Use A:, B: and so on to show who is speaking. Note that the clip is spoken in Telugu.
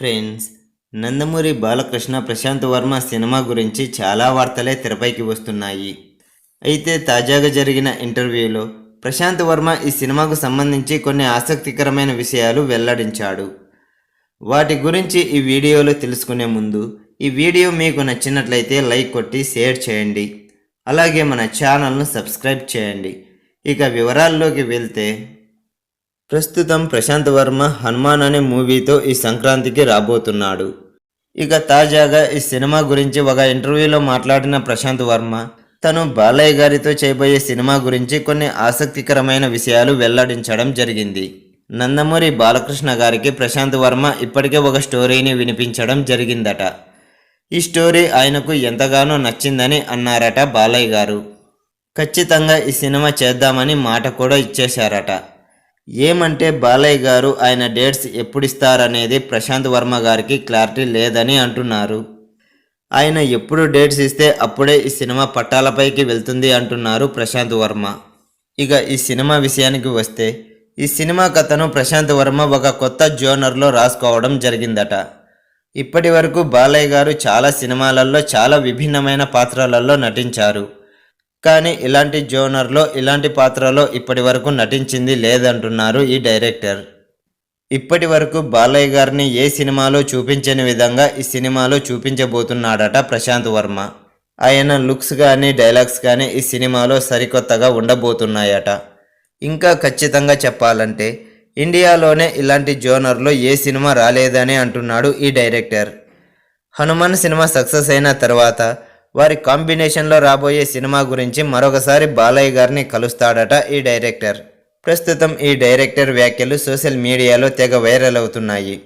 A: ఫ్రెండ్స్, నందమూరి బాలకృష్ణ ప్రశాంత్ వర్మ సినిమా గురించి చాలా వార్తలే తెరపైకి వస్తున్నాయి. అయితే తాజాగా జరిగిన ఇంటర్వ్యూలో ప్రశాంత్ వర్మ ఈ సినిమాకు సంబంధించి కొన్ని ఆసక్తికరమైన విషయాలు వెల్లడించాడు. వాటి గురించి ఈ వీడియోలో తెలుసుకునే ముందు ఈ వీడియో మీకు నచ్చినట్లయితే లైక్ కొట్టి షేర్ చేయండి. అలాగే మన ఛానల్ను సబ్స్క్రైబ్ చేయండి. ఇక వివరాల్లోకి వెళ్తే, ప్రస్తుతం ప్రశాంత్ వర్మ హనుమాన్ అనే మూవీతో ఈ సంక్రాంతికి రాబోతున్నాడు. ఇక తాజాగా ఈ సినిమా గురించి ఒక ఇంటర్వ్యూలో మాట్లాడిన ప్రశాంత్ వర్మ తను బాలయ్య గారితో చేయబోయే సినిమా గురించి కొన్ని ఆసక్తికరమైన విషయాలు వెల్లడించడం జరిగింది. నందమూరి బాలకృష్ణ గారికి ప్రశాంత్ వర్మ ఇప్పటికే ఒక స్టోరీని వినిపించడం జరిగిందట. ఈ స్టోరీ ఆయనకు ఎంతగానో నచ్చిందని అన్నారట బాలయ్య గారు. ఖచ్చితంగా ఈ సినిమా చేద్దామని మాట కూడా ఇచ్చేశారట. ఏమంటే బాలయ్య గారు ఆయన డేట్స్ ఎప్పుడిస్తారనేది ప్రశాంత్ వర్మ గారికి క్లారిటీ లేదని అంటున్నారు. ఆయన ఎప్పుడు డేట్స్ ఇస్తే అప్పుడే ఈ సినిమా పట్టాలపైకి వెళ్తుంది అంటున్నారు ప్రశాంత్ వర్మ. ఇక ఈ సినిమా విషయానికి వస్తే, ఈ సినిమా కథను ప్రశాంత్ వర్మ ఒక కొత్త జోనర్లో రాసుకోవడం జరిగిందట. ఇప్పటి వరకు బాలయ్య గారు చాలా సినిమాలలో చాలా విభిన్నమైన పాత్రలలో నటించారు. కానీ ఇలాంటి జోనర్లో ఇలాంటి పాత్రలో ఇప్పటి వరకు నటించింది లేదంటున్నారు ఈ డైరెక్టర్. ఇప్పటి వరకు బాలయ్య గారిని ఏ సినిమాలో చూపించని విధంగా ఈ సినిమాలో చూపించబోతున్నాడట ప్రశాంత్ వర్మ. ఆయన లుక్స్ కానీ డైలాగ్స్ కానీ ఈ సినిమాలో సరికొత్తగా ఉండబోతున్నాయట. ఇంకా ఖచ్చితంగా చెప్పాలంటే ఇండియాలోనే ఇలాంటి జోనర్లో ఏ సినిమా రాలేదని అంటున్నాడు ఈ డైరెక్టర్. హనుమాన్ సినిమా సక్సెస్ అయిన తర్వాత వారి కాంబినేషన్లో రాబోయే సినిమా గురించి మరొకసారి బాలయ్య గారిని కలుస్తాడట ఈ డైరెక్టర్. ప్రస్తుతం ఈ డైరెక్టర్ వ్యాఖ్యలు సోషల్ మీడియాలో తెగ వైరల్ అవుతున్నాయి.